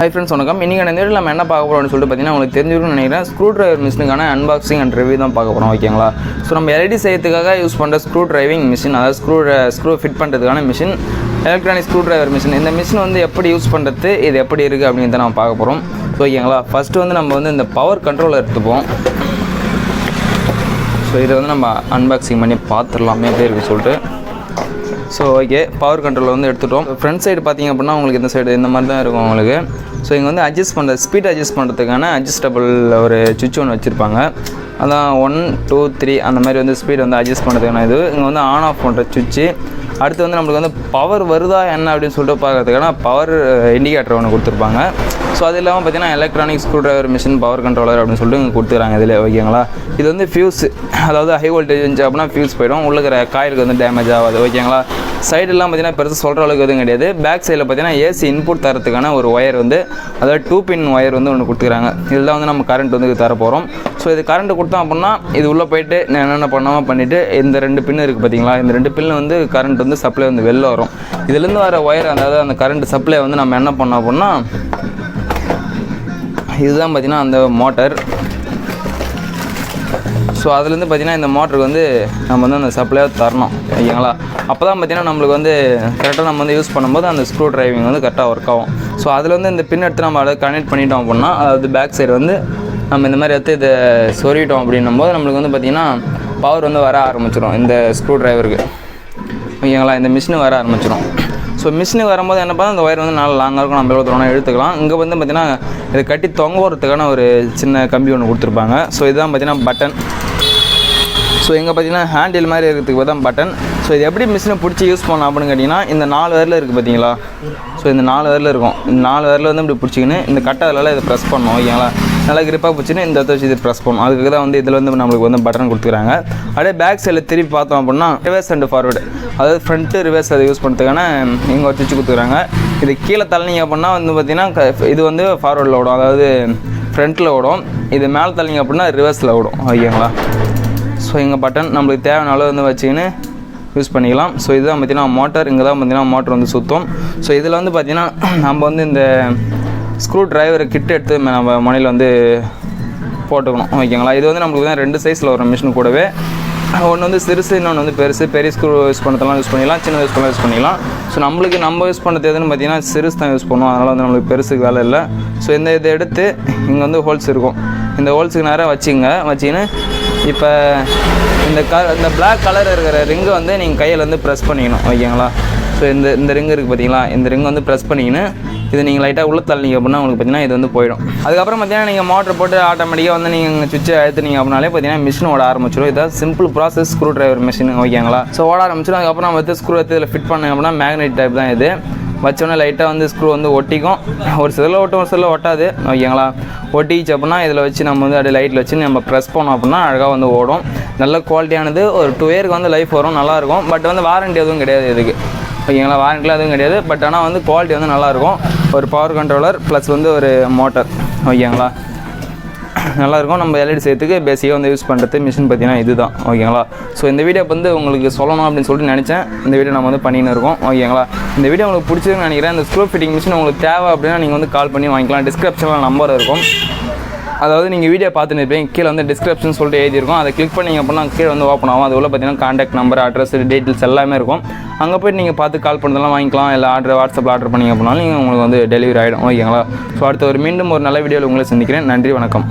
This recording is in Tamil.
Hi friends, வணக்கம். இன்னைக்கு இந்த வீடியோல நம்ம என்ன பார்க்க போறோம்னு சொல்லிட்டு பாத்தீங்கன்னா உங்களுக்கு தெரிஞ்சிருக்கும்னு நினைக்கிறேன். ஸ்க்ரூ டிரைவர் மிஷினுக்கான அன்பாக்சிங் அண்ட் ரிவ்யூ தான் பார்க்க போறோம், ஓகேங்களா? சோ நம்ம LED செய்யறதுக்காக யூஸ் பண்ற ஸ்க்ரூ டிரைவிங் மிஷின், அதாவது ஸ்க்ரூ ஃபிட் பண்றதுக்கான machine, electronic screw driver machine. இந்த மிஷின் வந்து எப்படி யூஸ் பண்றது, இது எப்படி இருக்கு அப்படிங்கறத நாம பார்க்க போறோம். ஓகேங்களா? ஃபர்ஸ்ட் வந்து நம்ம வந்து இந்த பவர் கண்ட்ரோலர் எடுத்துப்போம். ஸோ இதை வந்து நம்ம அன்பாக்சிங் பண்ணி பார்த்துடலாமே எப்படி இருக்குன்னு சொல்லிட்டு. ஸோ ஓகே, பவர் கண்ட்ரோல் வந்து எடுத்துட்டோம். ஃப்ரண்ட் சைடு பார்த்திங்க அப்படின்னா உங்களுக்கு இந்த சைடு இந்த மாதிரி தான் இருக்கும் உங்களுக்கு. ஸோ இங்கே வந்து அட்ஜஸ்ட் பண்ணுற ஸ்பீட் அட்ஜஸ்ட் பண்ணுறதுக்கான அட்ஜஸ்டபிள் ஒரு சுவிட்ச் ஒன்று வச்சுருப்பாங்க. அதான் 1, 2, 3 அந்த மாதிரி வந்து ஸ்பீட் வந்து அட்ஜஸ்ட் பண்ணுறதுக்கான இது. இங்கே வந்து ஆன் ஆஃப் பண்ணுற சுவிட்சு. அடுத்து வந்து நம்மளுக்கு வந்து பவர் வருதா என்ன அப்படின்னு சொல்லிட்டு பார்க்கறதுக்கான பவர் இண்டிகேட்டர் ஒன்று கொடுத்துருப்பாங்க. ஸோ அது இல்லாமல் பார்த்தீங்கன்னா electronic screw driver machine power controller அப்படின்னு சொல்லிட்டு இங்கே கொடுத்துறாங்க இதில், ஓகேங்களா? இது வந்து ஃபியூஸ், அதாவது ஹை வோல்டேஜ் இருந்துச்சு அப்படின்னா ஃபியூஸ் போயிடும், உள்ளுக்கிற காயிலுக்கு வந்து டேமேஜ் ஆகாது, ஓகேங்களா? சைடெல்லாம் பார்த்தீங்கன்னா பெருசாக சொல்கிற அளவுக்கு எதுவும் கிடையாது. பேக் சைடில் பார்த்தீங்கன்னா ஏசி இன்புட் தரத்துக்கான ஒரு ஒயர் வந்து, அதாவது 2 பின் ஒயர் வந்து ஒன்று கொடுத்துக்கிறாங்க. இதில் தான் வந்து நம்ம கரண்ட் வந்து தர போகிறோம். ஸோ இது கரண்ட் கொடுத்தோம் அப்படின்னா இது உள்ளே போயிட்டு என்னென்ன பண்ணாமல் பண்ணிவிட்டு இந்த 2 பின் இருக்குது பார்த்தீங்களா, இந்த 2 பின்னு வந்து கரண்ட் வந்து சப்ளை வந்து வெளில வரும். இதுலேருந்து வர ஒயர், அதாவது அந்த கரண்ட் சப்ளை வந்து நம்ம என்ன பண்ணோம் அப்படின்னா, இதுதான் பார்த்தீங்கன்னா அந்த மோட்டர். ஸோ அதுலேருந்து பார்த்தீங்கன்னா இந்த மோட்டருக்கு வந்து நம்ம வந்து அந்த சப்ளையை தரணும், ஓகேங்களா? அப்போ தான் பார்த்தீங்கன்னா நம்மளுக்கு வந்து கரெக்டாக நம்ம வந்து யூஸ் பண்ணும்போது அந்த ஸ்க்ரூ டிரைவிங் வந்து கரெக்டாக ஒர்க் ஆகும். ஸோ அதில் வந்து இந்த பின் எடுத்து நம்ம அதை கனெக்ட் பண்ணிட்டோம் அப்படின்னா, அதாவது பேக் சைடு வந்து நம்ம இந்த மாதிரி எடுத்து இதை சொருகிட்டோம் அப்படின்னும் போது நம்மளுக்கு வந்து பார்த்திங்கன்னா பவர் வந்து வர ஆரம்பிச்சிடும் இந்த ஸ்க்ரூ டிரைவருக்கு, ஓகேங்களா? இந்த மிஷினு வர ஆரம்பிச்சிடும். ஸோ மிஷினுக்கு வரும்போது என்ன பண்ணால் அந்த ஒயர் வந்து நல்லா லாங்காக இருக்கும், நம்ம எவ்வளோ தூரம் எடுத்துக்கலாம். இங்கே வந்து பார்த்திங்கன்னா இதை கட்டி தொங்க போகிறதுக்கான ஒரு சின்ன கம்பி ஒன்று கொடுத்துருப்பாங்க. ஸோ இதுதான் பார்த்திங்கன்னா பட்டன். ஸோ இங்கே பார்த்திங்கன்னா ஹேண்டில் மாதிரி இருக்கிறதுக்கு பார்த்தா பட்டன். ஸோ இது எப்படி மிஷினை பிடிச்சி யூஸ் பண்ணலாம் அப்படின்னு கேட்டிங்கன்னா, இந்த 4 விரல் இருக்குது பார்த்தீங்களா? ஸோ இந்த 4 விரல் இருக்கும். இந்த 4 விரல் வந்து இப்படி பிடிச்சிக்கின்னு இந்த கட்டையிலலாம் இதை ப்ரெஸ் பண்ணணும், ஓகேங்களா? நல்லா கிரிப்பாக பிடிச்சின்னு இந்த வச்சு இது ப்ரெஸ் பண்ணணும். அதுக்கு தான் வந்து இதில் வந்து நம்மளுக்கு வந்து பட்டன் கொடுத்துக்கிறாங்க. அப்படியே பேக் சைடில் திருப்பி பார்த்தோம் அப்படின்னா ரிவர்ஸ் அண்ட் ஃபார்வர்டு, அதாவது ஃப்ரண்ட்டு ரிவர்ஸ் அதை யூஸ் பண்ணுறதுக்கான இங்கே ஒரு சுவிட்ச் கொடுத்துக்கிறாங்க. இது கீழே தள்ளிங்க அப்படின்னா வந்து பார்த்திங்கன்னா இது வந்து ஃபார்வர்டில் ஓடும், அதாவது ஃப்ரண்ட்டில் ஓடும். இது மேலே தள்ளிங்க அப்படின்னா ரிவர்ஸில் ஓடும், ஓகேங்களா? ஸோ இங்கே பட்டன் நம்மளுக்கு தேவையான அளவு வந்து வச்சுக்கின்னு யூஸ் பண்ணிக்கலாம். ஸோ இதுதான் பார்த்திங்கன்னா மோட்டர். இங்கே தான் பார்த்திங்கன்னா மோட்டர் வந்து சுற்றும். ஸோ இதில் வந்து பார்த்திங்கன்னா நம்ம வந்து இந்த ஸ்க்ரூ டிரைவரை கிட்ட எடுத்து நம்ம முனையில் வந்து போட்டுக்கணும், ஓகேங்களா? இது வந்து நம்மளுக்கு தான் 2 சைஸில் வரும் மிஷின் கூடவே. ஒன்று வந்து சிறுசு, இன்னொன்று வந்து பெருசு. பெரிய ஸ்க்ரூ யூஸ் பண்ணுறதுலாம் யூஸ் பண்ணிக்கலாம், சின்ன யூஸ் பண்ணலாம் யூஸ் பண்ணிக்கலாம். ஸோ நம்மளுக்கு நம்ம யூஸ் பண்ணுறது எதுன்னு பார்த்திங்கன்னா சிறுசு தான் யூஸ் பண்ணுவோம், அதனால் வந்து நம்மளுக்கு பெருசுக்கு வேலை இல்லை. ஸோ இதை எடுத்து இங்கே வந்து ஹோல்ஸ் இருக்கும், இந்த ஹோல்ஸுக்கு நேராக வச்சுக்கின்னு இப்போ இந்த பிளாக் கலர் இருக்கிற ரிங்கை வந்து நீங்கள் கையில் வந்து ப்ரெஸ் பண்ணிக்கணும், ஓகேங்களா? ஸோ இந்த ரிங்கு இருக்குது பார்த்தீங்களா, இந்த ரிங்கை வந்து ப்ரெஸ் பண்ணிக்கின்னு இது நீங்கள் லைட்டாக உள்ள தள்ளிங்க அப்படின்னா உங்களுக்கு பார்த்தீங்கன்னா இது வந்து போயிடும். அதுக்கப்புறம் பார்த்தீங்கன்னா நீங்கள் மோட்டர் போட்டு ஆட்டோமேட்டிக்காக வந்து நீங்கள் சுவிட்சை அழுத்துனீங்க அப்படின்னாலே பார்த்தீங்கன்னா மிஷின் ஓட ஆரம்பிச்சிடும். இதாவது simple process screw driver machine, ஓகேங்களா? ஸோ ஓட ஆரம்பிச்சிடும். அதுக்கப்புறம் நம்ம வந்து ஸ்க்ரூ எடுத்து இதில் ஃபிட் பண்ணாங்க அப்படின்னா மேக்னெட் டைப் தான் இது. வச்சோன்னே லைட்டாக வந்து ஸ்க்ரூ வந்து ஒட்டிக்கும், ஒரு சில ஒட்டும் ஒரு சில ஒட்டாது, ஓகேங்களா? ஒட்டிச்சு அப்படின்னா இதில் வச்சு நம்ம வந்து அப்படியே லைட்டில் வச்சு நம்ம ப்ரெஸ் பண்ணோம் அப்படின்னா அழகாக வந்து ஓடும். நல்ல குவாலிட்டியானது, ஒரு 2 இயருக்கு வந்து லைஃப் வரும், நல்லாயிருக்கும். பட் வந்து வாரண்ட்டி எதுவும் கிடையாது இதுக்கு, ஓகேங்களா? வாரண்ட்டிலாம் எதுவும் கிடையாது. பட் ஆனால் வந்து குவாலிட்டி வந்து நல்லாயிருக்கும். ஒரு பவர் கண்ட்ரோலர் ப்ளஸ் வந்து ஒரு மோட்டர், ஓகேங்களா? நல்லாயிருக்கும். நம்ம LED செய்யறதுக்கு பேசிக்காக வந்து யூஸ் பண்ணுறது மிஷின் பார்த்தீங்கன்னா இது தான், ஓகேங்களா? ஸோ இந்த வீடியோ வந்து உங்களுக்கு சொல்லணும் அப்படின்னு சொல்லிட்டு நினச்சேன். இந்த வீடியோ நம்ம வந்து பண்ணின்னு இருக்கோம், ஓகேங்களா? இந்த வீடியோ உங்களுக்கு பிடிச்சதுன்னு நினைக்கிறேன். இந்த ஸ்க்ரூ ஃபிட்டிங் மிஷின் உங்களுக்கு தேவை அப்படின்னா நீங்கள் வந்து கால் பண்ணி வாங்கிக்கலாம். டிஸ்கிரிப்ஷனில் நம்பர் இருக்கும், அதாவது நீங்கள் வீடியோ பார்த்துன்னு இருப்பீங்க, கீழே வந்து டிஸ்கிரிப்ஷன் சொல்லிட்டு எழுதியிருக்கும். அதை கிளிக் பண்ணிங்க அப்படின்னா கீழே வந்து ஓப்பன் ஆகும். அது உள்ள பார்த்தீங்கன்னா கான்டாக்ட் நம்பர், அட்ரஸ், டீட்டெயில்ஸ் எல்லாமே இருக்கும். அங்கே போய்ட்டு நீங்கள் பார்த்து கால் பண்ணுறதெல்லாம் வாங்கிக்கலாம். இல்லை வாட்ஸ்அப்பில் ஆர்டர் பண்ணிங்க அப்படின்னாலும் நீங்கள் உங்களுக்கு வந்து டெலிவரி ஆகிடும், ஓகேங்களா? ஸோ அடுத்த மீண்டும் ஒரு நல்ல வீடியோவில் உங்களை சந்திக்கிறேன். நன்றி, வணக்கம்.